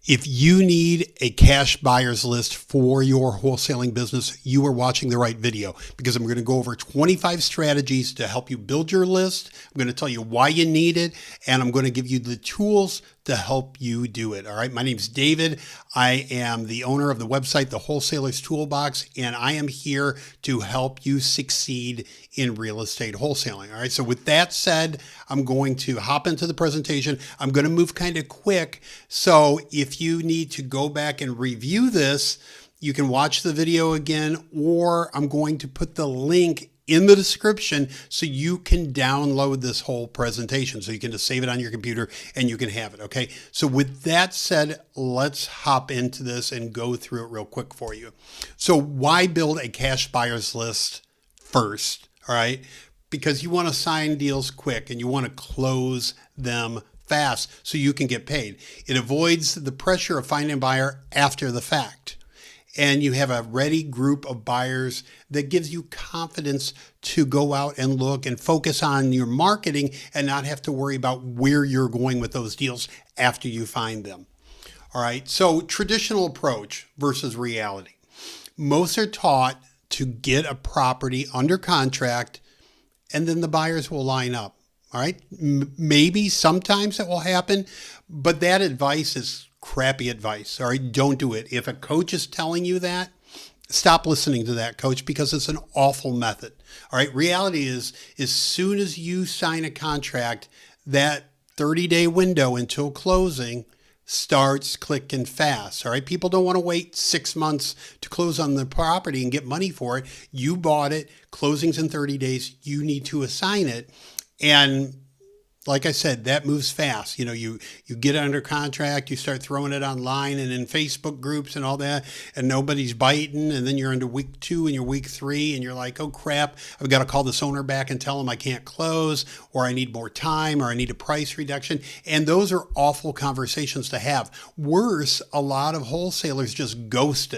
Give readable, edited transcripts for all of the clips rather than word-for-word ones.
If you need a cash buyers list for your wholesaling business, you are watching the right video, because I'm going to go over 25 strategies to help you build your list. I'm going to tell you why you need it, and I'm going to give you the tools to help you do it. All right. My name's David. I am the owner of the website, The Wholesaler's Toolbox, and I am here to help you succeed in real estate wholesaling. All right. So with that said, I'm going to hop into the presentation. I'm going to move kind of quick. So if you need to go back and review this, you can watch the video again, or I'm going to put the link in the description so you can download this whole presentation. So you can just save it on your computer and you can have it. Okay. So with that said, let's hop into this and go through it real quick for you. So why build a cash buyers list first? All right. Because you want to sign deals quick and you want to close them fast so you can get paid. It avoids the pressure of finding a buyer after the fact. And you have a ready group of buyers that gives you confidence to go out and look and focus on your marketing and not have to worry about where you're going with those deals after you find them. All right. So traditional approach versus reality. Most are taught to get a property under contract and then the buyers will line up. All right. Maybe sometimes it will happen, but that advice is crappy advice. All right. Don't do it. If a coach is telling you that, stop listening to that coach, because it's an awful method. All right. Reality is, as soon as you sign a contract, that 30-day window until closing starts clicking fast. All right. People don't want to wait 6 months to close on the property and get money for it. You bought it. Closing's in 30 days. You need to assign it. And like I said, that moves fast. You know, you get it under contract, you start throwing it online and in Facebook groups and all that, and nobody's biting. And then you're into week 2 and you're week 3 and you're like, oh crap, I've got to call this owner back and tell him I can't close, or I need more time, or I need a price reduction. And those are awful conversations to have. Worse, a lot of wholesalers just ghost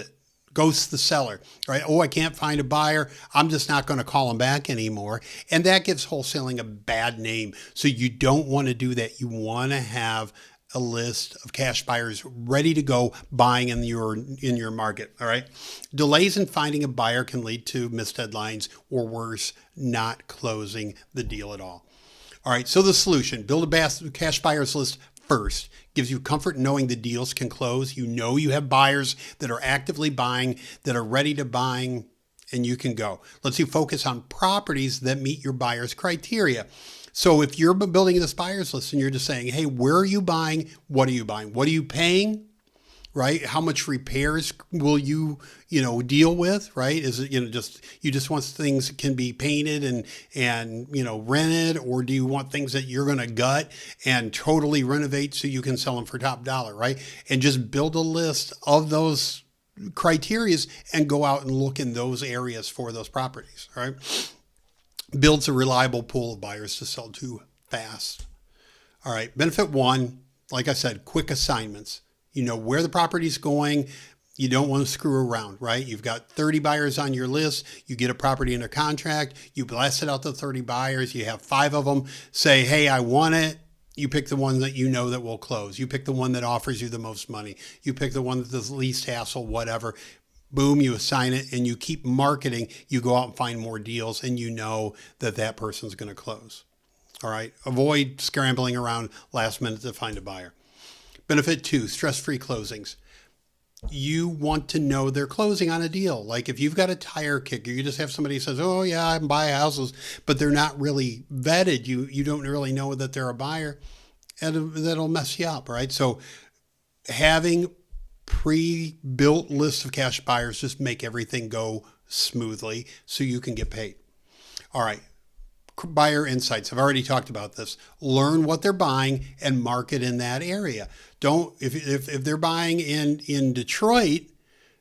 the seller, right? Oh, I can't find a buyer. I'm just not going to call them back anymore. And that gives wholesaling a bad name. So you don't want to do that. You want to have a list of cash buyers ready to go buying in your market. All right. Delays in finding a buyer can lead to missed deadlines, or worse, not closing the deal at all. All right. So the solution: build a cash buyers list first. Gives you comfort knowing the deals can close. You know you have buyers that are actively buying, that are ready to buy, and you can go. Lets you focus on properties that meet your buyer's criteria. So if you're building this buyers list and you're just saying, hey, where are you buying? What are you buying? What are you paying? Right? How much repairs will you deal with? Right? Is it, you just want things that can be painted and rented, or do you want things that you're going to gut and totally renovate so you can sell them for top dollar? Right? And just build a list of those criterias and go out and look in those areas for those properties. All right? Builds a reliable pool of buyers to sell to fast. All right. Benefit 1, like I said, quick assignments. You know where the property's going. You don't want to screw around, right? You've got 30 buyers on your list. You get a property under contract. You blast it out to 30 buyers. You have 5 of them say, hey, I want it. You pick the one that you know that will close. You pick the one that offers you the most money. You pick the one that's the least hassle, whatever. Boom, you assign it and you keep marketing. You go out and find more deals, and you know that that person's going to close. All right. Avoid scrambling around last minute to find a buyer. Benefit 2, stress-free closings. You want to know they're closing on a deal. Like if you've got a tire kicker, you just have somebody who says, oh yeah, I buy houses, but they're not really vetted. You don't really know that they're a buyer, and that'll mess you up, right? So having pre-built lists of cash buyers just make everything go smoothly so you can get paid. All right. Buyer insights. I've already talked about this. Learn what they're buying and market in that area. If they're buying in Detroit,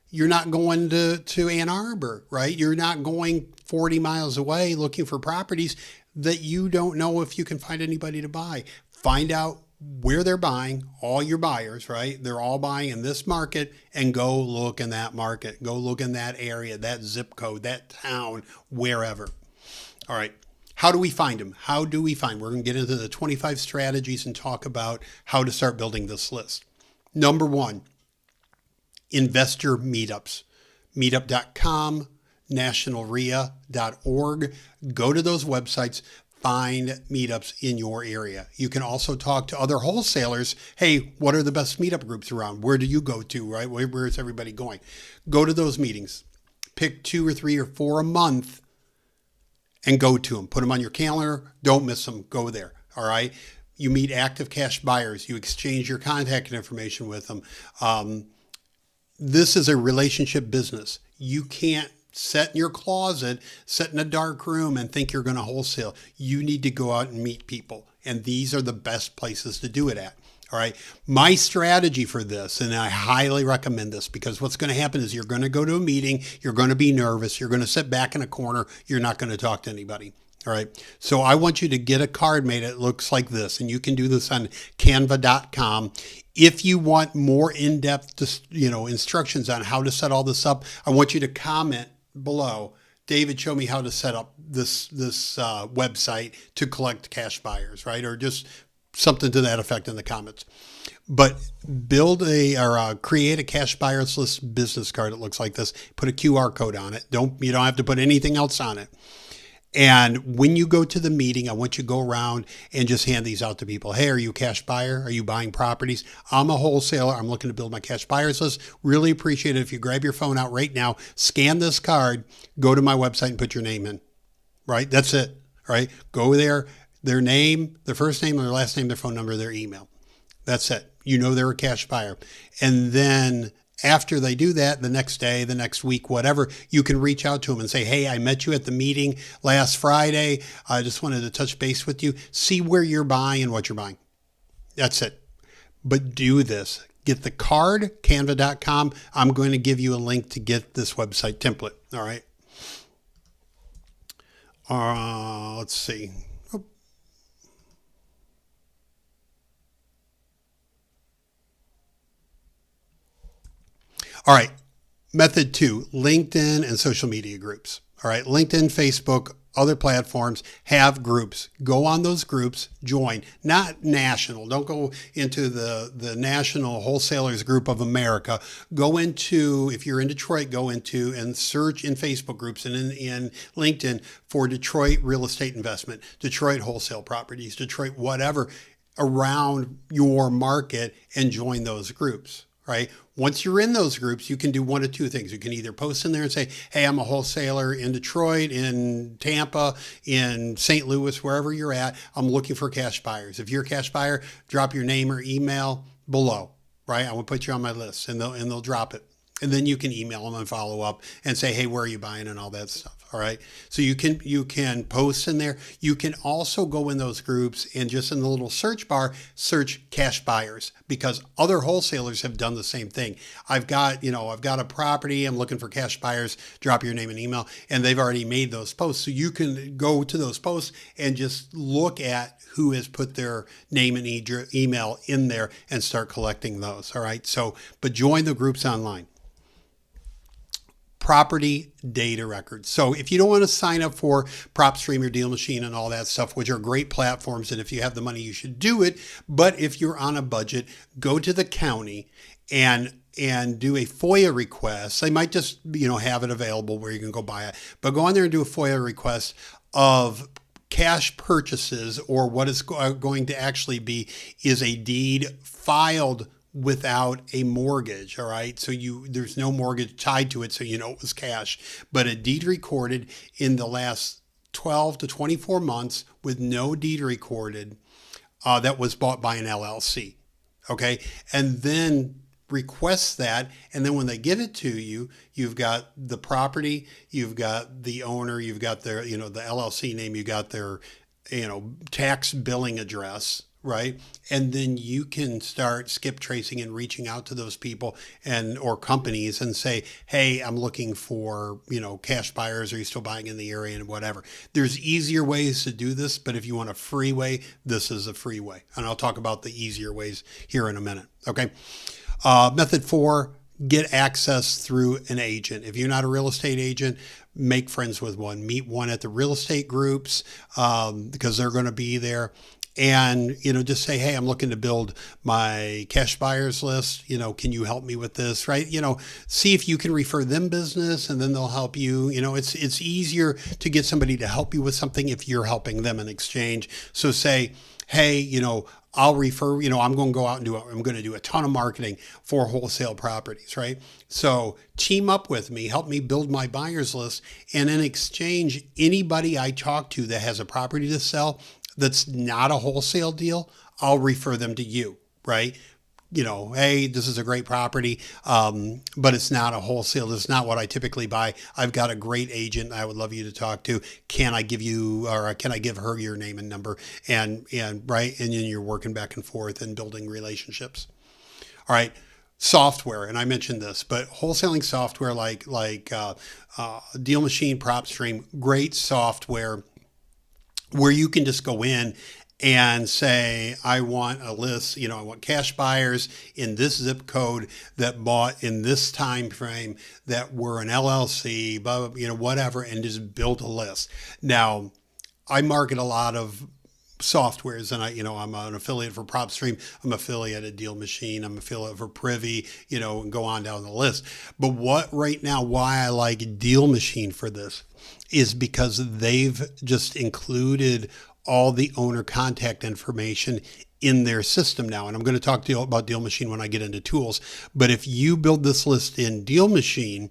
you're not going to Ann Arbor, right? You're not going 40 miles away looking for properties that you don't know if you can find anybody to buy. Find out where they're buying, all your buyers, right? They're all buying in this market, and go look in that market. Go look in that area, that zip code, that town, wherever. All right. How do we find them? We're going to get into the 25 strategies and talk about how to start building this list. Number one, investor meetups. Meetup.com, nationalrea.org. Go to those websites, find meetups in your area. You can also talk to other wholesalers. Hey, what are the best meetup groups around? Where do you go to, right? Where is everybody going? Go to those meetings. Pick 2 or 3 or 4 a month and go to them. Put them on your calendar. Don't miss them. Go there. All right. You meet active cash buyers. You exchange your contact information with them. This is a relationship business. You can't sit in your closet, sit in a dark room and think you're going to wholesale. You need to go out and meet people. And these are the best places to do it at. All right. My strategy for this, and I highly recommend this, because what's going to happen is you're going to go to a meeting, you're going to be nervous, you're going to sit back in a corner, you're not going to talk to anybody. All right. So I want you to get a card made that looks like this, and you can do this on canva.com. If you want more in-depth, instructions on how to set all this up, I want you to comment below. David, show me how to set up this website to collect cash buyers, right? Or just something to that effect in the comments. But create a cash buyers list business card that looks like this. Put a QR code on it. You don't have to put anything else on it. And when you go to the meeting, I want you to go around and just hand these out to people. Hey, are you a cash buyer? Are you buying properties? I'm a wholesaler. I'm looking to build my cash buyers list. Really appreciate it if you grab your phone out right now, scan this card, go to my website and put your name in, right? That's it, right? Go there, their name, their first name, their last name, their phone number, their email. That's it. You know they're a cash buyer. And then after they do that, the next day, the next week, whatever, you can reach out to them and say, hey, I met you at the meeting last Friday. I just wanted to touch base with you, see where you're buying and what you're buying. That's it. But do this. Get the card, canva.com. I'm going to give you a link to get this website template. All right. Let's see. All right. Method 2, LinkedIn and social media groups. All right. LinkedIn, Facebook, other platforms have groups. Go on those groups, join. Not national. Don't go into the National Wholesalers Group of America. Go into, if you're in Detroit, go into and search in Facebook groups and in LinkedIn for Detroit real estate investment, Detroit wholesale properties, Detroit whatever around your market, and join those groups. Right? Once you're in those groups, you can do one of two things. You can either post in there and say, hey, I'm a wholesaler in Detroit, in Tampa, in St. Louis, wherever you're at. I'm looking for cash buyers. If you're a cash buyer, drop your name or email below, right? I will put you on my list, and they'll drop it. And then you can email them and follow up and say, hey, where are you buying and all that stuff. All right. So you can post in there. You can also go in those groups and just in the little search bar, search cash buyers, because other wholesalers have done the same thing. I've got a property. I'm looking for cash buyers. Drop your name and email. And they've already made those posts. So you can go to those posts and just look at who has put their name and email in there and start collecting those. All right. So, but join the groups online. Property data records. So if you don't want to sign up for PropStream or Deal Machine and all that stuff, which are great platforms, and if you have the money, you should do it. But if you're on a budget, go to the county and do a FOIA request. They might just, have it available where you can go buy it, but go on there and do a FOIA request of cash purchases, or what is going to actually be is a deed filed without a mortgage. All right. So there's no mortgage tied to it. So it was cash, but a deed recorded in the last 12 to 24 months with no deed recorded that was bought by an LLC. Okay. And then request that. And then when they give it to you, you've got the property, you've got the owner, you've got their, the LLC name, you got their, tax billing address. Right. And then you can start skip tracing and reaching out to those people or companies and say, hey, I'm looking for, cash buyers. Are you still buying in the area and whatever? There's easier ways to do this, but if you want a free way, this is a free way. And I'll talk about the easier ways here in a minute. Okay. Method 4, get access through an agent. If you're not a real estate agent, make friends with one. Meet one at the real estate groups because they're going to be there. and, just say, hey, I'm looking to build my cash buyers list. Can you help me with this? Right. See if you can refer them business, and then they'll help you. It's easier to get somebody to help you with something if you're helping them in exchange. So say, hey, I'll refer, I'm going to go out and I'm going to do a ton of marketing for wholesale properties, right? So team up with me, help me build my buyers list. And in exchange, anybody I talk to that has a property to sell that's not a wholesale deal, I'll refer them to you, right? Hey, this is a great property, but it's not a wholesale. This is not what I typically buy. I've got a great agent I would love you to talk to. Can I give her your name and number? And right, and then you're working back and forth and building relationships. All right, software, and I mentioned this, but wholesaling software like Deal Machine, PropStream, great software where you can just go in and say, I want a list, I want cash buyers in this zip code that bought in this time frame that were an LLC, blah, blah, whatever, and just build a list. Now, I market a lot of softwares, and I'm an affiliate for PropStream. I'm affiliate at Deal Machine. I'm affiliate for Privy, and go on down the list. But why I like Deal Machine for this is because they've just included all the owner contact information in their system now. And I'm going to talk to you about Deal Machine when I get into tools. But if you build this list in Deal Machine,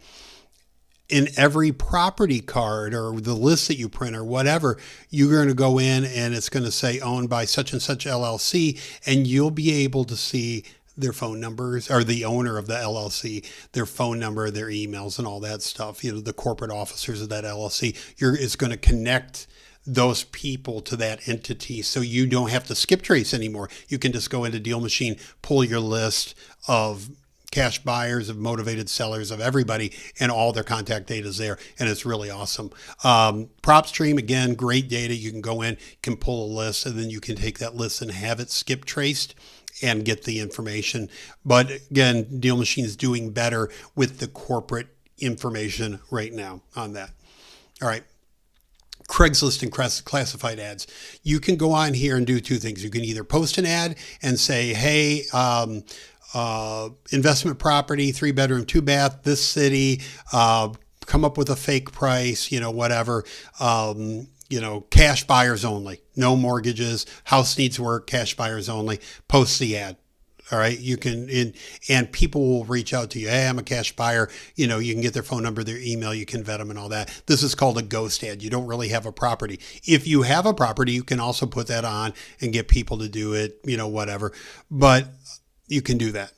in every property card or the list that you print or whatever, you're going to go in and it's going to say owned by such and such LLC, and you'll be able to see their phone numbers, or the owner of the LLC, their phone number, their emails, and all that stuff. The corporate officers of that LLC. It's going to connect those people to that entity, so you don't have to skip trace anymore. You can just go into Deal Machine, pull your list of cash buyers, of motivated sellers, of everybody, and all their contact data is there, and it's really awesome. PropStream, again, great data. You can go in, can pull a list, and then you can take that list and have it skip traced and get the information. But again, Deal Machine is doing better with the corporate information right now on that. All right. Craigslist and classified ads. You can go on here and do two things. You can either post an ad and say, hey, investment property, 3-bedroom, 2-bath, this city, come up with a fake price, whatever, cash buyers only, no mortgages, house needs work, cash buyers only, post the ad. All right. You can, and people will reach out to you. Hey, I'm a cash buyer. You can get their phone number, their email, you can vet them and all that. This is called a ghost ad. You don't really have a property. If you have a property, you can also put that on and get people to do it, whatever, but you can do that.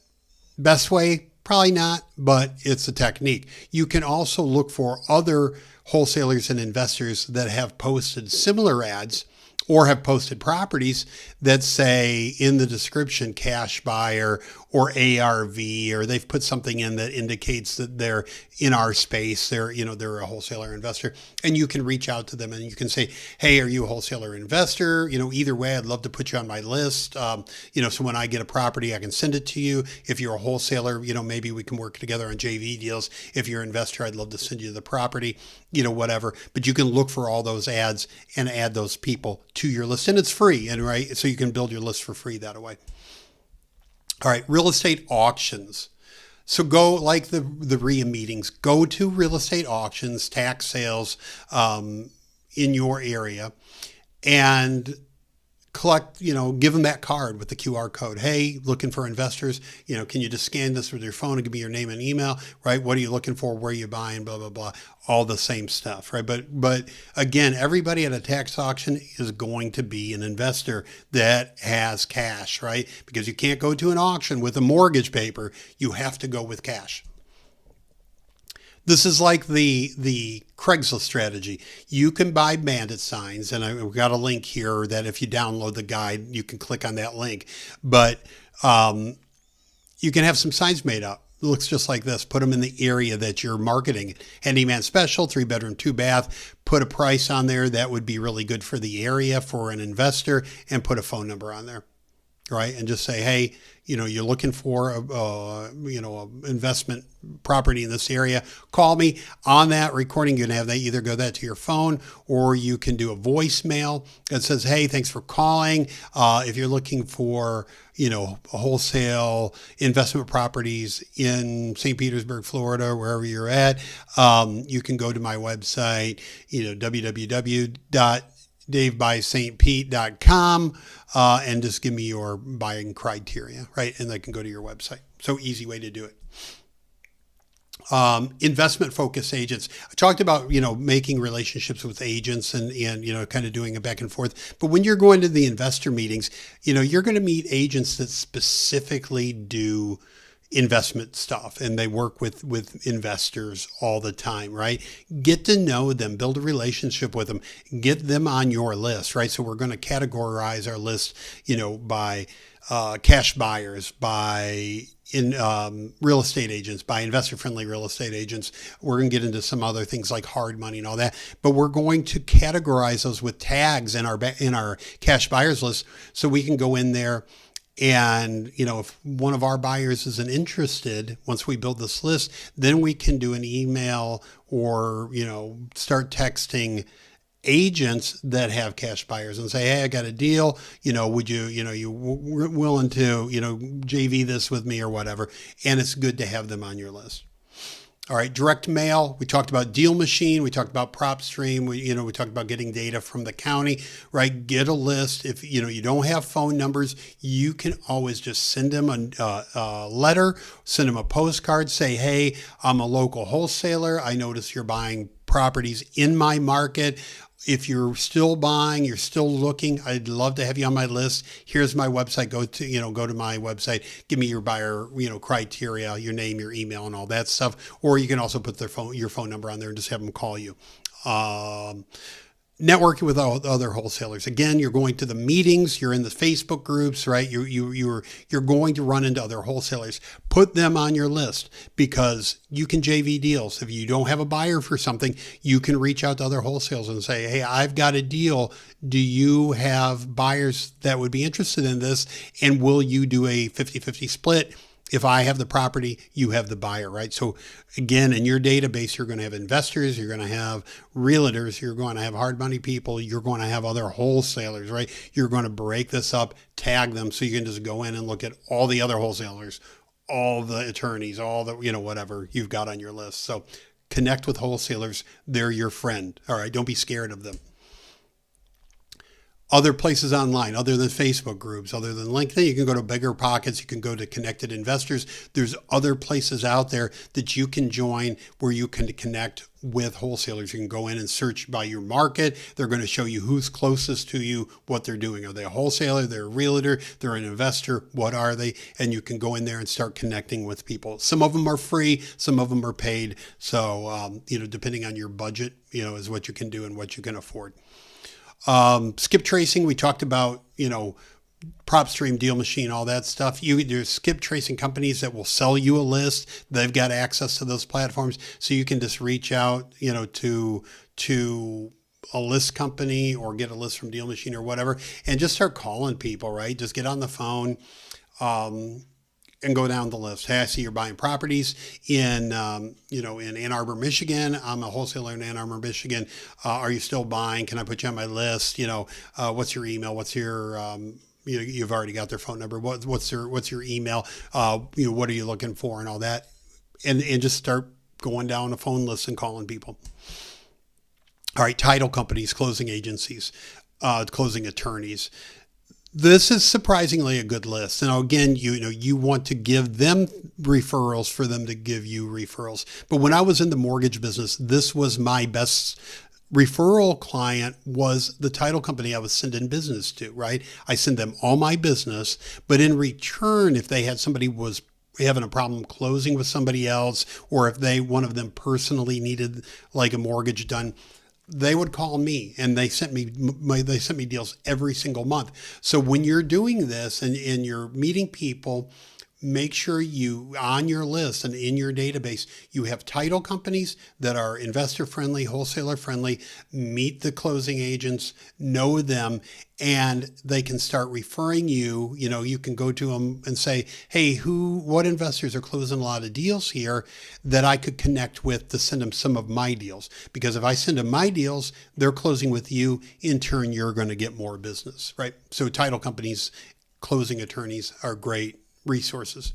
Best way, probably not, but it's a technique. You can also look for other wholesalers and investors that have posted similar ads or have posted properties that say in the description cash buyer or ARV, or they've put something in that indicates that they're in our space, they're a wholesaler investor, and you can reach out to them and you can say, hey, are you a wholesaler investor? Either way, I'd love to put you on my list. So when I get a property, I can send it to you. If you're a wholesaler, maybe we can work together on JV deals. If you're an investor, I'd love to send you the property, whatever. But you can look for all those ads and add those people to your list, and it's free, and right, so you can build your list for free that way. All right, real estate auctions. So go, like the RIA meetings, go to real estate auctions, tax sales in your area, and collect, give them that card with the QR code. Hey, looking for investors, can you just scan this with your phone and give me your name and email, right? What are you looking for? Where are you buying? Blah, blah, blah. All the same stuff, right? But again, everybody at a tax auction is going to be an investor that has cash, right? Because you can't go to an auction with a mortgage paper. You have to go with cash. This is like the Craigslist strategy. You can buy Bandit Signs, and I've got a link here that if you download the guide, you can click on that link. But you can have some signs made up. It looks just like this. Put them in the area that you're marketing. Handyman special, 3-bedroom, 2-bath. Put a price on there that would be really good for the area for an investor, and put a phone number on there. right? And just say, hey, you're looking for a investment property in this area. Call me. On that recording, you're gonna have that either go that to your phone, or you can do a voicemail that says, hey, thanks for calling. If you're looking for wholesale investment properties in St. Petersburg, Florida, wherever you're at, you can go to my website, www.davebystpete.com, and just give me your buying criteria, right? And they can go to your website. So easy way to do it. Investment focused agents. I talked about, making relationships with agents and kind of doing it back and forth. But when you're going to the investor meetings, you're going to meet agents that specifically do investment stuff, and they work with investors all the time, right? Get to know them, build a relationship with them, get them on your list, right? So we're going to categorize our list, by cash buyers, by real estate agents, by investor-friendly real estate agents. We're going to get into some other things like hard money and all that, but we're going to categorize those with tags in our cash buyers list, so we can go in there. And, if one of our buyers isn't interested, once we build this list, then we can do an email or, start texting agents that have cash buyers and say, hey, I got a deal, would you, willing to, JV this with me or whatever. And it's good to have them on your list. All right, direct mail. We talked about Deal Machine. We talked about PropStream. We talked about getting data from the county, right? Get a list. If you don't have phone numbers, you can always just send them a letter, send them a postcard, say, hey, I'm a local wholesaler. I notice you're buying properties in my market. If you're still buying, you're still looking, I'd love to have you on my list. Here's my website. Go to my website. Give me your buyer, criteria, your name, your email, and all that stuff. Or you can also put your phone number on there and just have them call you. Networking with other wholesalers. Again, you're going to the meetings, you're in the Facebook groups, right? You're going to run into other wholesalers. Put them on your list, because you can JV deals. If you don't have a buyer for something, you can reach out to other wholesalers and say, hey, I've got a deal. Do you have buyers that would be interested in this? And will you do a 50-50 split? If I have the property, you have the buyer, right? So again, in your database, you're going to have investors, you're going to have realtors, you're going to have hard money people, you're going to have other wholesalers, right? You're going to break this up, tag them, so you can just go in and look at all the other wholesalers, all the attorneys, all the, whatever you've got on your list. So connect with wholesalers. They're your friend. All right. Don't be scared of them. Other places online, other than Facebook groups, other than LinkedIn, you can go to Bigger Pockets, you can go to Connected Investors. There's other places out there that you can join where you can connect with wholesalers. You can go in and search by your market. They're going to show you who's closest to you, what they're doing. Are they a wholesaler? They're a realtor? They're an investor? What are they? And you can go in there and start connecting with people. Some of them are free, some of them are paid. So, depending on your budget, is what you can do and what you can afford. Skip tracing, we talked about, PropStream, Deal Machine, all that stuff. There's skip tracing companies that will sell you a list. They've got access to those platforms, so you can just reach out, to a list company or get a list from Deal Machine or whatever, and just start calling people, right? Just get on the phone, and go down the list. Hey, I see you're buying properties in Ann Arbor, Michigan. I'm a wholesaler in Ann Arbor, Michigan. Are you still buying? Can I put you on my list? What's your email? What's your, you've already got their phone number. What's your email? What are you looking for and all that? And just start going down a phone list and calling people. All right. Title companies, closing agencies, closing attorneys. This is surprisingly a good list. And again, you want to give them referrals for them to give you referrals. But when I was in the mortgage business, this was my best referral client, was the title company I was sending business to, right? I send them all my business, but in return, if they had somebody was having a problem closing with somebody else, or if one of them personally needed like a mortgage done, they would call me, and they sent me deals every single month. So when you're doing this and you're meeting people, make sure you, on your list and in your database, you have title companies that are investor friendly, wholesaler friendly, meet the closing agents, know them, and they can start referring you. You know, you can go to them and say, hey, what investors are closing a lot of deals here that I could connect with to send them some of my deals? Because if I send them my deals, they're closing with you. In turn, you're going to get more business, right? So title companies, closing attorneys are great resources.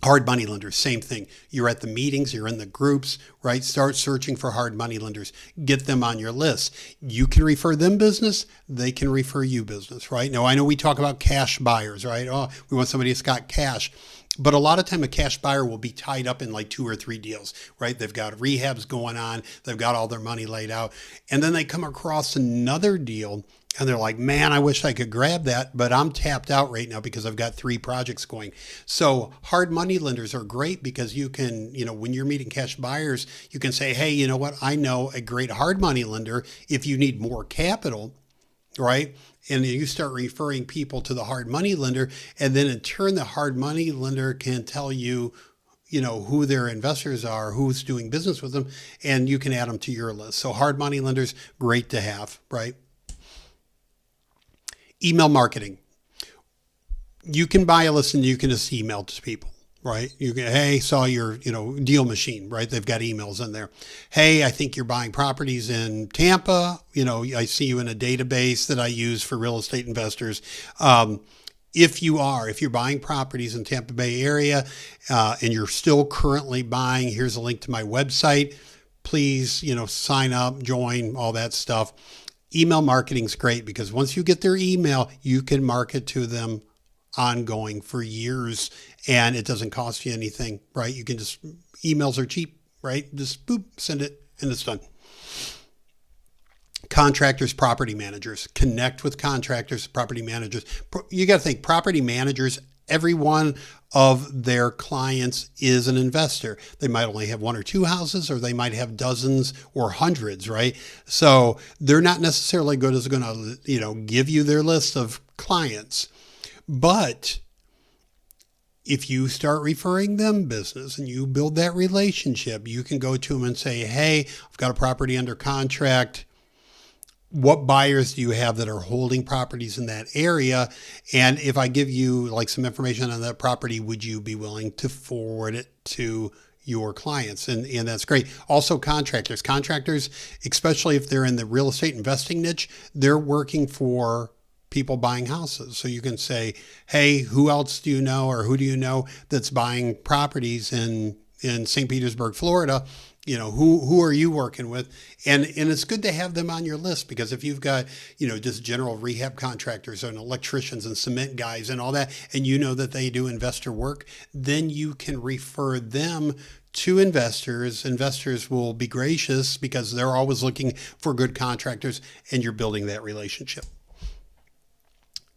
Hard money lenders, same thing. You're at the meetings, you're in the groups, right? Start searching for hard money lenders. Get them on your list. You can refer them business. They can refer you business, right? Now, I know we talk about cash buyers, right? Oh, we want somebody that's got cash. But a lot of time a cash buyer will be tied up in like 2 or 3 deals, right? They've got rehabs going on. They've got all their money laid out. And then they come across another deal and they're like, man, I wish I could grab that, but I'm tapped out right now because I've got 3 projects going. So hard money lenders are great because you can, you know, when you're meeting cash buyers, you can say, hey, you know what? I know a great hard money lender if you need more capital, right? And you start referring people to the hard money lender. And then in turn, the hard money lender can tell you, you know, who their investors are, who's doing business with them, and you can add them to your list. So hard money lenders, great to have, right? Email marketing. You can buy a list and you can just email to people, right? You can, hey, saw your, you know, deal machine, right? They've got emails in there. Hey, I think you're buying properties in Tampa. You know, I see you in a database that I use for real estate investors. If you're buying properties in Tampa Bay area and you're still currently buying, here's a link to my website. Please, you know, sign up, join, all that stuff. Email marketing is great because once you get their email, you can market to them ongoing for years and it doesn't cost you anything, right? You can just, emails are cheap, right? Just boop, send it and it's done. Contractors, property managers, connect with contractors, property managers. You got to think property managers, every one of their clients is an investor. They might only have 1 or 2 houses, or they might have dozens or hundreds, right? So they're not necessarily going to, you know, give you their list of clients. But if you start referring them business and you build that relationship, you can go to them and say, hey, I've got a property under contract. What buyers do you have that are holding properties in that area? And if I give you like some information on that property, would you be willing to forward it to your clients? And that's great. Also contractors, especially if they're in the real estate investing niche, they're working for people buying houses. So you can say, hey, who else do you know, or who do you know that's buying properties in St. Petersburg, Florida? You know, who are you working with? And it's good to have them on your list because if you've got, you know, just general rehab contractors and electricians and cement guys and all that, and you know that they do investor work, then you can refer them to investors. Investors will be gracious because they're always looking for good contractors and you're building that relationship.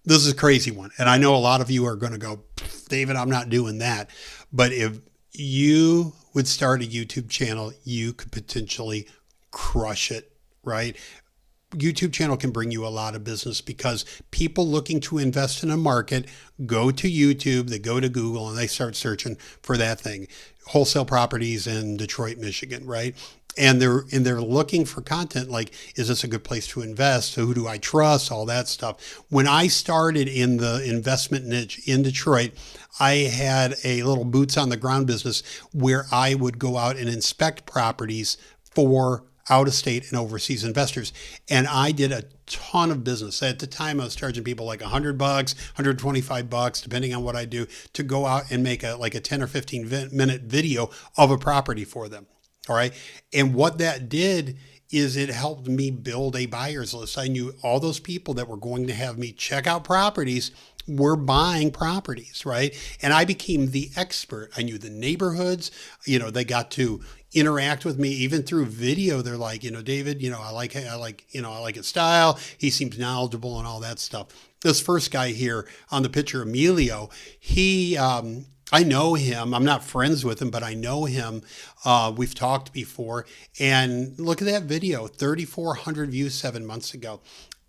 This is a crazy one. And I know a lot of you are going to go, David, I'm not doing that. But if you would start a YouTube channel, you could potentially crush it, right? YouTube channel can bring you a lot of business because people looking to invest in a market go to YouTube, they go to Google, and they start searching for that thing. Wholesale properties in Detroit, Michigan, right? And they're looking for content like, is this a good place to invest? Who do I trust? All that stuff. When I started in the investment niche in Detroit, I had a little boots on the ground business where I would go out and inspect properties for out-of-state and overseas investors. And I did a ton of business. At the time, I was charging people like $100, $125, depending on what I do, to go out and make a 10 or 15 minute video of a property for them. All right. And what that did is it helped me build a buyer's list. I knew all those people that were going to have me check out properties were buying properties, right? And I became the expert. I knew the neighborhoods. You know, they got to interact with me even through video. They're like, you know, David, you know, I like his style. He seems knowledgeable and all that stuff. This first guy here on the picture, Emilio, I know him. I'm not friends with him, but I know him. We've talked before. And look at that video, 3,400 views 7 months ago.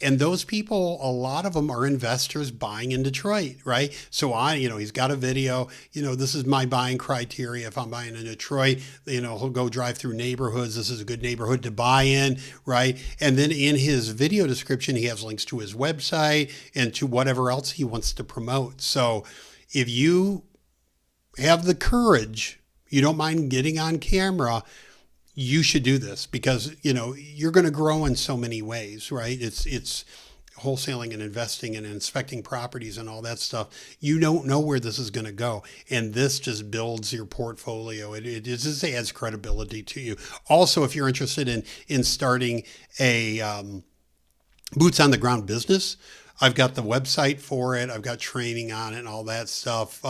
And those people, a lot of them are investors buying in Detroit, right? So he's got a video, this is my buying criteria. If I'm buying in Detroit, he'll go drive through neighborhoods. This is a good neighborhood to buy in, right? And then in his video description, he has links to his website and to whatever else he wants to promote. So if you have the courage, you don't mind getting on camera, you should do this because, you're going to grow in so many ways, right? It's wholesaling and investing and inspecting properties and all that stuff. You don't know where this is going to go. And this just builds your portfolio. It just adds credibility to you. Also, if you're interested in starting a boots on the ground business, I've got the website for it. I've got training on it and all that stuff.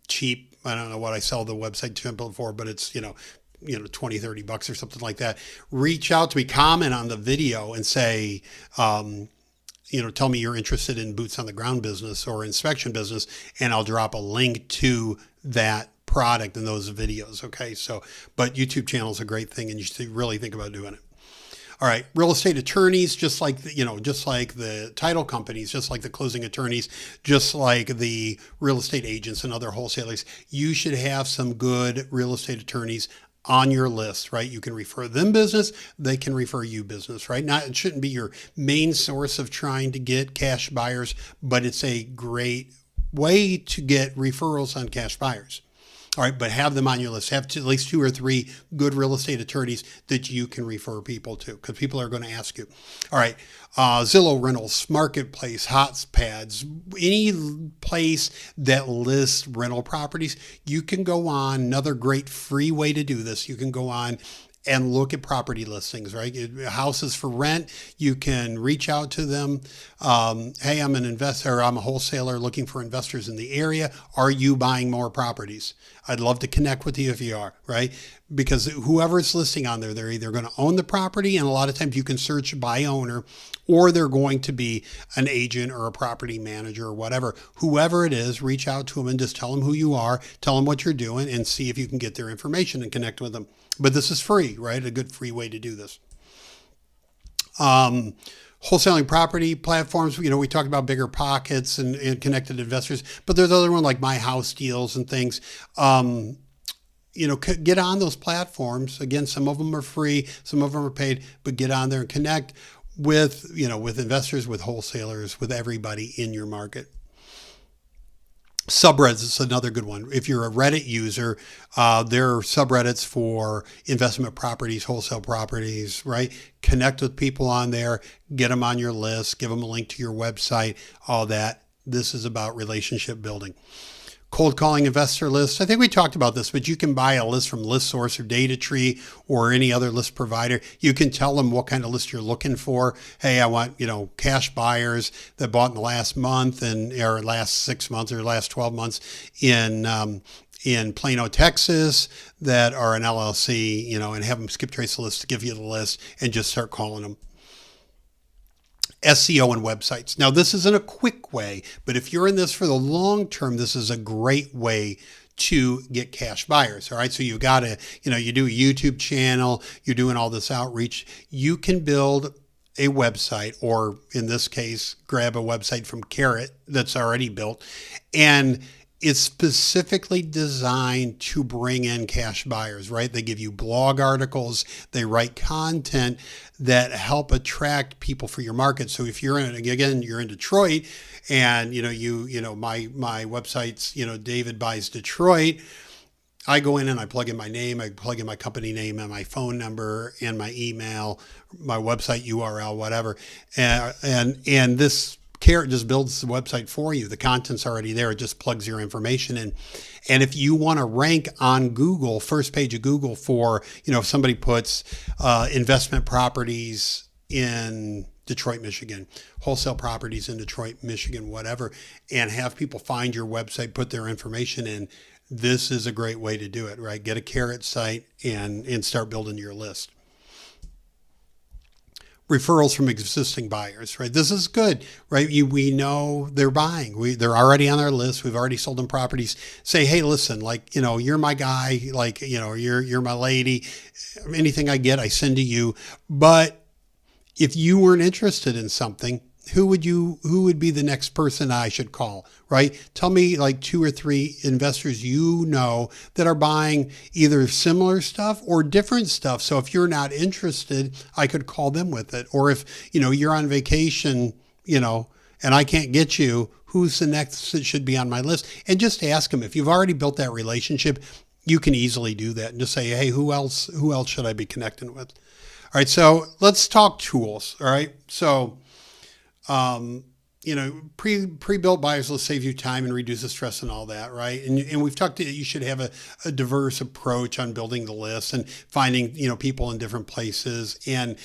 Cheap. I don't know what I sell the website template for, but it's, 20, $30 or something like that. Reach out to me, comment on the video and say, tell me you're interested in boots on the ground business or inspection business, and I'll drop a link to that product and those videos. Okay. But YouTube channel is a great thing and you should really think about doing it. All right. Real estate attorneys, just like the title companies, just like the closing attorneys, just like the real estate agents and other wholesalers, you should have some good real estate attorneys on your list, right? You can refer them business, they can refer you business, right? It shouldn't be your main source of trying to get cash buyers, but it's a great way to get referrals on cash buyers. All right, but have them on your list. Have at least 2 or 3 good real estate attorneys that you can refer people to because people are going to ask you. All right, Zillow rentals, marketplace, hotspads, any place that lists rental properties, you can go on. Another great free way to do this, you can go on and look at property listings, right? Houses for rent, you can reach out to them. Hey, I'm an investor, I'm a wholesaler looking for investors in the area. Are you buying more properties? I'd love to connect with you if you are, right? Because whoever's listing on there, they're either going to own the property, and a lot of times you can search by owner, or they're going to be an agent or a property manager or whatever. Whoever it is, reach out to them and just tell them who you are, tell them what you're doing, and see if you can get their information and connect with them. But this is free, right? A good free way to do this. Wholesaling property platforms, we talked about Bigger Pockets and connected investors, but there's other ones like My House Deals and things. Get on those platforms. Again, some of them are free, some of them are paid, but get on there and connect with investors, with wholesalers, with everybody in your market. Subreddits is another good one. If you're a Reddit user, there are subreddits for investment properties, wholesale properties, right? Connect with people on there, get them on your list, give them a link to your website, all that. This is about relationship building. Cold calling investor lists. I think we talked about this, but you can buy a list from ListSource or DataTree or any other list provider. You can tell them what kind of list you're looking for. Hey, I want, cash buyers that bought in the last month or last 6 months or last 12 months in Plano, Texas, that are an LLC, and have them skip trace the list to give you the list and just start calling them. SEO and websites. Now, this isn't a quick way, but if you're in this for the long term, this is a great way to get cash buyers. All right. So you've got to, you do a YouTube channel, you're doing all this outreach. You can build a website, or in this case, grab a website from Carrot that's already built, and it's specifically designed to bring in cash buyers, right? They give you blog articles, they write content that help attract people for your market. So if you're you're in Detroit, and my website's David Buys Detroit. I go in and I plug in my name, I plug in my company name and my phone number and my email, my website URL, whatever, and this Carrot just builds the website for you. The content's already there. It just plugs your information in. And if you want to rank on Google, first page of Google for, if somebody puts investment properties in Detroit, Michigan, wholesale properties in Detroit, Michigan, whatever, and have people find your website, put their information in, this is a great way to do it, right? Get a Carrot site and start building your list. Referrals from existing buyers, right? This is good, right? We know they're buying. They're already on our list. We've already sold them properties. Say, hey, listen, you're my guy, you're my lady. Anything I get, I send to you. But if you weren't interested in something, who would be the next person I should call, right? Tell me like 2 or 3 investors you know that are buying either similar stuff or different stuff. So if you're not interested, I could call them with it. Or if, you're on vacation, and I can't get you, who's the next that should be on my list? And just ask them. If you've already built that relationship, you can easily do that and just say, hey, who else should I be connecting with? All right. So let's talk tools. All right. So, pre-built buyers will save you time and reduce the stress and all that, right? And we've talked that you should have a diverse approach on building the list and finding, people in different places. And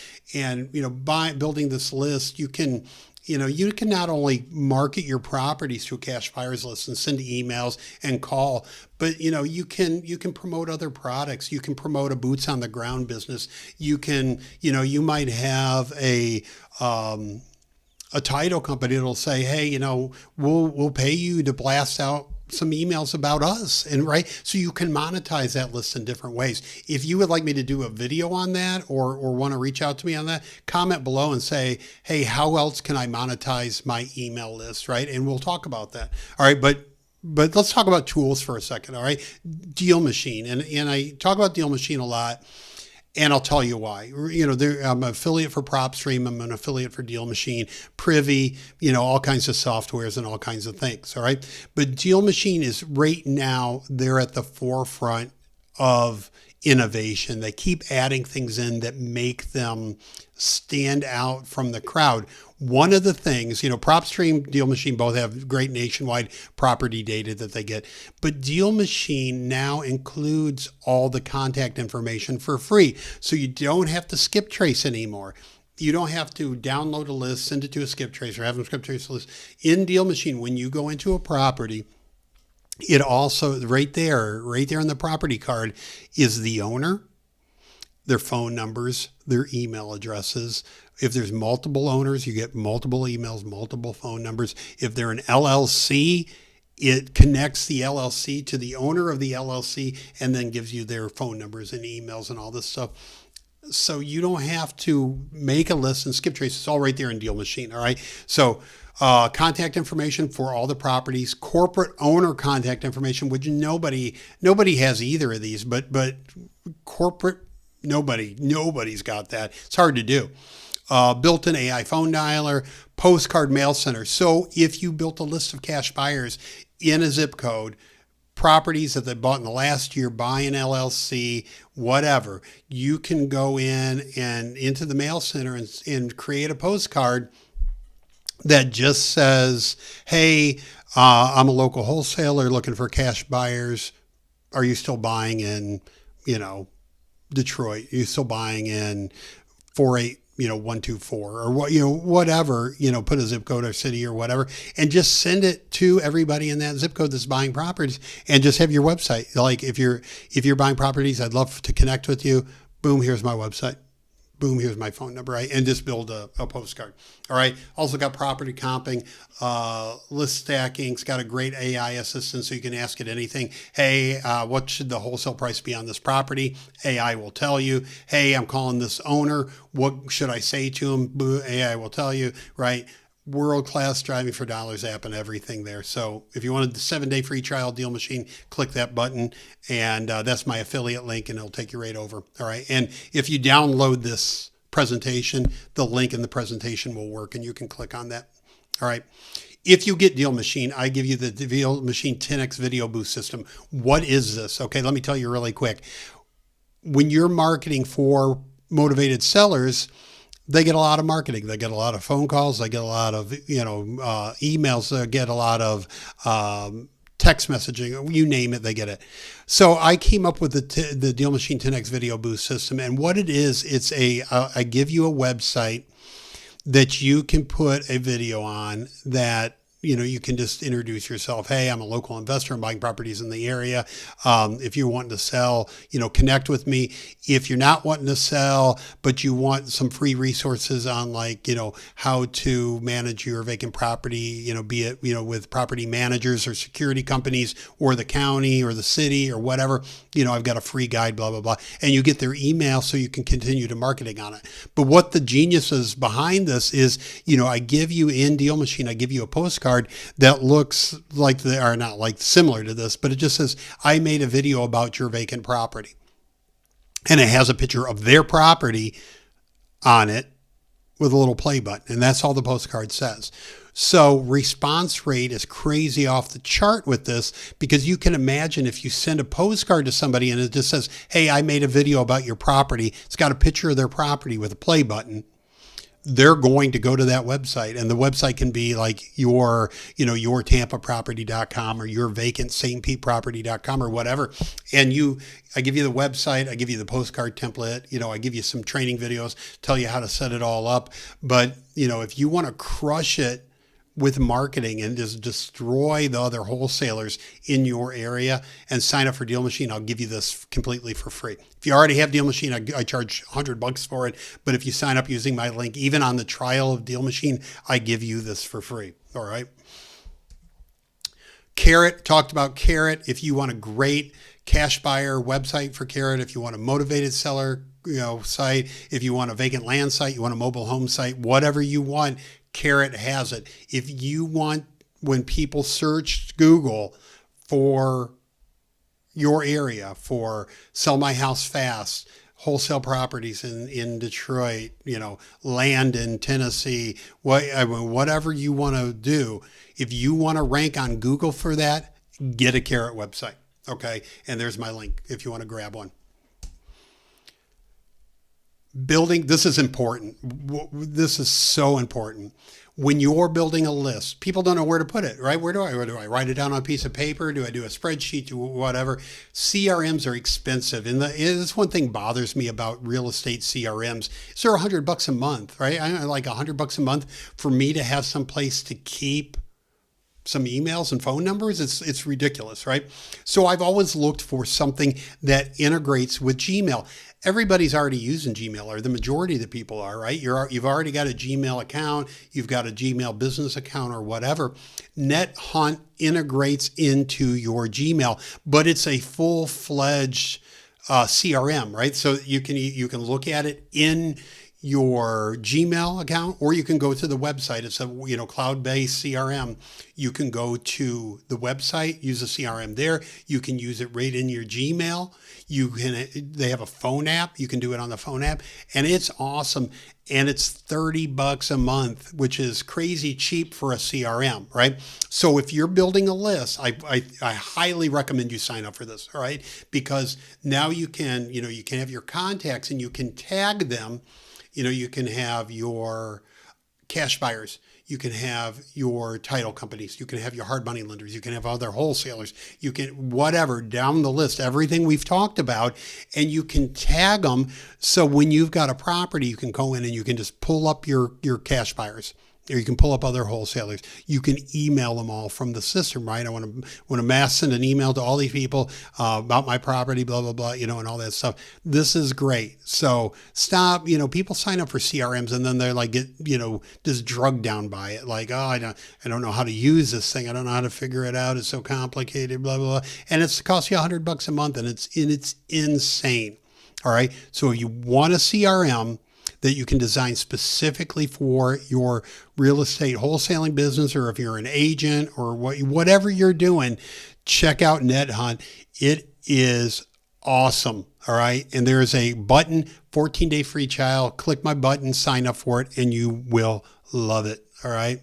by building this list, you can not only market your properties to a cash buyers list and send emails and call, but you can promote other products. You can promote a boots on the ground business. You can, you might have a title company that'll say, hey, we'll pay you to blast out some emails about us, and right. So you can monetize that list in different ways. If you would like me to do a video on that or want to reach out to me on that, comment below and say, hey, how else can I monetize my email list? Right. And we'll talk about that. All right. But let's talk about tools for a second. All right. Deal Machine. And I talk about Deal Machine a lot. And I'll tell you why. I'm an affiliate for PropStream. I'm an affiliate for Deal Machine, Privy, all kinds of softwares and all kinds of things. All right. But Deal Machine is right now, they're at the forefront of innovation. They keep adding things in that make them stand out from the crowd. One of the things, PropStream, Deal Machine both have great nationwide property data that they get, but Deal Machine now includes all the contact information for free. So you don't have to skip trace anymore. You don't have to download a list, send it to a skip trace or have them skip trace a list. In Deal Machine, when you go into a property, it also right there on the property card is the owner, their phone numbers, their email addresses. If there's multiple owners, you get multiple emails, multiple phone numbers. If they're an LLC, it connects the LLC to the owner of the LLC and then gives you their phone numbers and emails and all this stuff. So you don't have to make a list and skip trace. It's all right there in Deal Machine. All right. So contact information for all the properties, corporate owner contact information, which nobody has either of these, but corporate, nobody's got that. It's hard to do. Built-in AI phone dialer, postcard mail center. So if you built a list of cash buyers in a zip code, properties that they bought in the last year, buy an LLC, whatever, you can go in and into the mail center and create a postcard that just says, hey, I'm a local wholesaler looking for cash buyers. Are you still buying in, Detroit? Are you still buying in 48124 or what, whatever, put a zip code or city or whatever, and just send it to everybody in that zip code that's buying properties and just have your website. Like if you're buying properties, I'd love to connect with you. Boom, here's my website. Boom, here's my phone number, right? And just build a postcard. All right. Also got property comping, list stacking. It's got a great AI assistant, so you can ask it anything. Hey, what should the wholesale price be on this property? AI will tell you. Hey, I'm calling this owner. What should I say to him? AI will tell you, right? World-class driving for dollars app and everything there. So if you wanted the 7-day free trial Deal Machine, click that button, and that's my affiliate link, and it'll take you right over. All right. And if you download this presentation, the link in the presentation will work, and you can click on that. All right. If you get Deal Machine, I give you the Deal Machine 10X video boost system. What is this? Okay, let me tell you really quick. When you're marketing for motivated sellers, they get a lot of marketing. They get a lot of phone calls. They get a lot of, emails. They get a lot of text messaging. You name it, they get it. So I came up with the Deal Machine 10X Video Boost system. And what it is, it's I give you a website that you can put a video on that you can just introduce yourself. Hey, I'm a local investor. I'm buying properties in the area. If you're wanting to sell, connect with me. If you're not wanting to sell, but you want some free resources on how to manage your vacant property, be it, with property managers or security companies or the county or the city or whatever, I've got a free guide, blah, blah, blah. And you get their email so you can continue to marketing on it. But what the genius is behind this is, I give you in Deal Machine, I give you a postcard that looks like they are not like similar to this, but it just says, I made a video about your vacant property. And it has a picture of their property on it with a little play button. And that's all the postcard says. So response rate is crazy off the chart with this, because you can imagine if you send a postcard to somebody and it just says, hey, I made a video about your property. It's got a picture of their property with a play button. They're going to go to that website, and the website can be like your tampaproperty.com or your vacant St. Pete property.com or whatever. And I give you the website, I give you the postcard template, I give you some training videos, tell you how to set it all up. But, if you want to crush it with marketing and just destroy the other wholesalers in your area and sign up for Deal Machine, I'll give you this completely for free. If you already have Deal Machine, I charge $100 for it. But if you sign up using my link, even on the trial of Deal Machine, I give you this for free. All right. Carrot, talked about Carrot. If you want a great cash buyer website for Carrot, if you want a motivated seller site, if you want a vacant land site, you want a mobile home site, whatever you want, Carrot has it. If you want, when people search Google for your area, for sell my house fast, wholesale properties in Detroit, land in Tennessee, whatever you want to do, if you want to rank on Google for that, get a Carrot website. Okay. And there's my link if you want to grab one. Building, this is important. This is so important. When you're building a list, people don't know where to put it, right? Where do I write it down on a piece of paper? Do I do a spreadsheet? Do whatever? CRMs are expensive. And this one thing bothers me about real estate CRMs. Is there $100 a month, right? I like $100 a month for me to have some place to keep some emails and phone numbers. It's ridiculous, right? So I've always looked for something that integrates with Gmail. Everybody's already using Gmail, or the majority of the people are, right? You've already got a Gmail account, you've got a Gmail business account or whatever. NetHunt integrates into your Gmail, but it's a full-fledged CRM, right? So you can look at it in your Gmail account, or you can go to the website. It's a cloud-based CRM. You can go to the website, use a CRM there. You can use it right in your Gmail. They have a phone app. You can do it on the phone app, and it's awesome. And it's $30 a month, which is crazy cheap for a CRM, right? So if you're building a list, I highly recommend you sign up for this, all right? Because now you can have your contacts and you can tag them. You can have your cash buyers, you can have your title companies, you can have your hard money lenders, you can have other wholesalers, you can whatever down the list, everything we've talked about, and you can tag them. So when you've got a property, you can go in and you can just pull up your cash buyers. Or you can pull up other wholesalers. You can email them all from the system, right? I want to mass send an email to all these people about my property, blah, blah, blah, and all that stuff. This is great. So stop, people sign up for CRMs and then they're like, just drugged down by it. Like, I don't know how to use this thing. I don't know how to figure it out. It's so complicated, blah, blah, blah. And it costs you $100 a month, and it's insane. All right. So if you want a CRM that you can design specifically for your real estate wholesaling business, or if you're an agent or whatever you're doing, check out NetHunt. It is awesome. All right. And there's a button, 14-day free trial. Click my button, sign up for it, and you will love it. All right.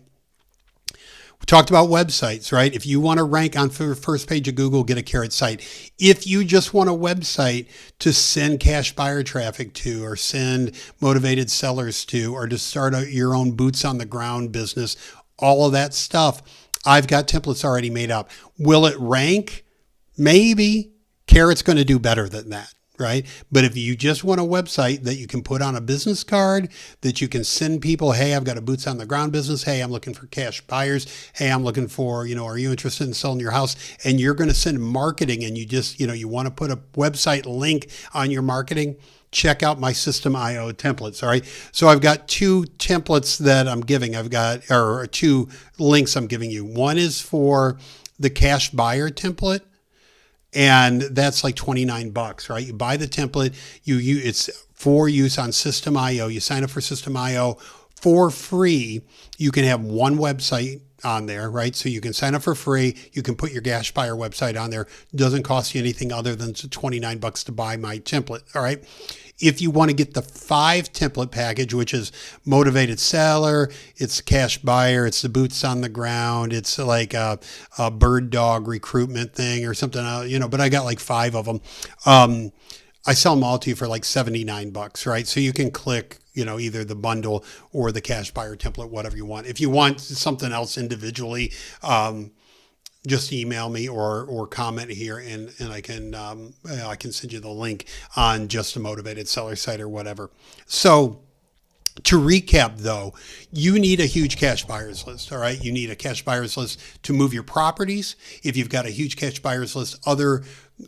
We talked about websites, right? If you want to rank on the first page of Google, get a Carrot site. If you just want a website to send cash buyer traffic to, or send motivated sellers to, or to start your own boots on the ground business, all of that stuff, I've got templates already made up. Will it rank? Maybe. Carrot's going to do better than that. right? But if you just want a website that you can put on a business card, that you can send people, hey, I've got a boots on the ground business. Hey, I'm looking for cash buyers. Hey, I'm looking for, are you interested in selling your house? And you're going to send marketing and you just, you want to put a website link on your marketing. Check out my System.io templates. All right. So I've got 2 templates that I'm giving. Or 2 links I'm giving you. One is for the cash buyer template. And that's like $29, right? You buy the template, it's for use on System.io. You sign up for System.io for free. You can have one website on there, right? So you can sign up for free. You can put your cash buyer website on there. It doesn't cost you anything other than $29 to buy my template. All right. If you want to get the 5 template package, which is motivated seller, it's cash buyer, it's the boots on the ground, it's like a bird dog recruitment thing or something, but I got like 5 of them. I sell them all to you for like $79, right? So you can click, either the bundle or the cash buyer template, whatever you want. If you want something else individually, just email me or comment here and I can send you the link on just a motivated seller site or whatever. So to recap though, you need a huge cash buyers list. All right. You need a cash buyers list to move your properties. If you've got a huge cash buyers list, other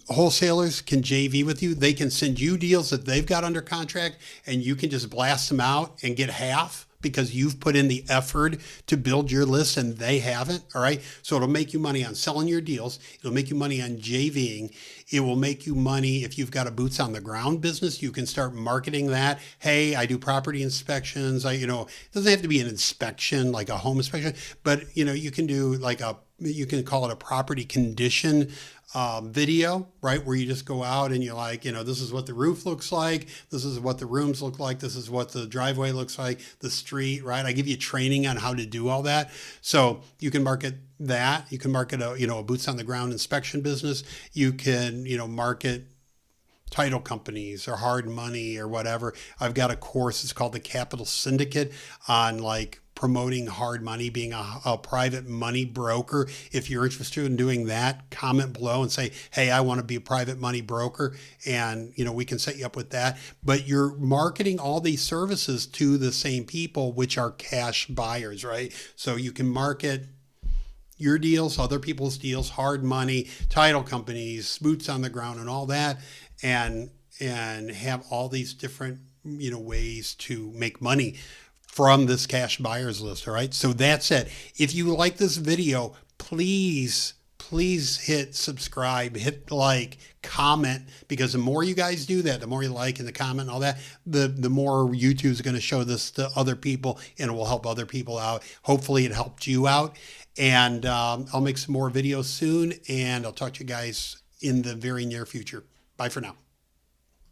wholesalers can JV with you. They can send you deals that they've got under contract and you can just blast them out and get half, because you've put in the effort to build your list and they haven't. All right. So it'll make you money on selling your deals. It'll make you money on JVing. It will make you money if you've got a boots on the ground business. You can start marketing that. Hey, I do property inspections. It doesn't have to be an inspection like a home inspection, but you can do you can call it a property condition video, right? Where you just go out and you're like, this is what the roof looks like. This is what the rooms look like. This is what the driveway looks like, the street, right? I give you training on how to do all that. So you can market that. You can market a boots on the ground inspection business. You can, market title companies or hard money or whatever. I've got a course. It's called the Capital Syndicate on promoting hard money, being a private money broker. If you're interested in doing that, comment below and say, hey, I want to be a private money broker. And, we can set you up with that. But you're marketing all these services to the same people, which are cash buyers, right? So you can market your deals, other people's deals, hard money, title companies, boots on the ground and all that. And have all these different, ways to make money from this cash buyers list. All right. So that's it. If you like this video, please hit subscribe, hit like, comment, because the more you guys do that, the more you like and the comment and all that, the more YouTube's going to show this to other people and it will help other people out. Hopefully it helped you out. And I'll make some more videos soon and I'll talk to you guys in the very near future. Bye for now.